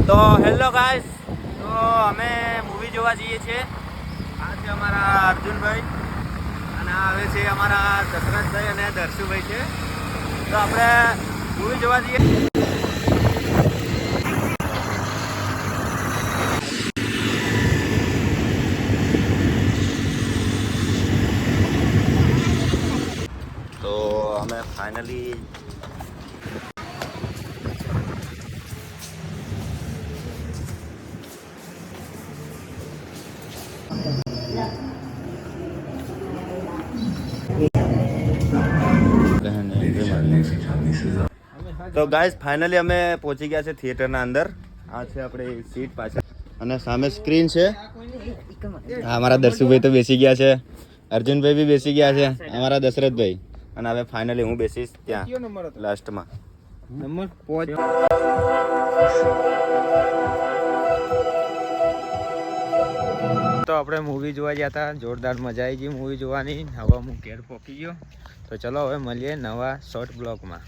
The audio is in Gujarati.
તો હેલો ગાઈસ, તો અમે મૂવી જોવા જઈએ છીએ. આ છે અમારા અર્જુનભાઈ અને આવે છે અમારા દશરથભાઈ અને દર્શુભાઈ છે. તો આપણે મૂવી જોવા જઈએ. તો અમે ફાઇનલી ફાઇનલી અમે પહોંચી ગયા છે થિયેટરના અંદર. આ છે આપણે સીટ પાછળ અને સામે સ્ક્રીન છે. અમારા દર્શુભાઈ તો બેસી ગયા છે, અર્જુનભાઈ બી બેસી ગયા છે, અમારા દશરથભાઈ. અને હવે ફાઇનલી હું બેસીશ ત્યાં લાસ્ટમાં. તો આપણે મૂવી જોવા ગયા હતા, જોરદાર મજા આવી ગઈ મૂવી જોવાની. હવે હું ઘેર પહોંચી ગયો. તો ચલો હવે મળીએ નવા શોર્ટ બ્લોગમાં.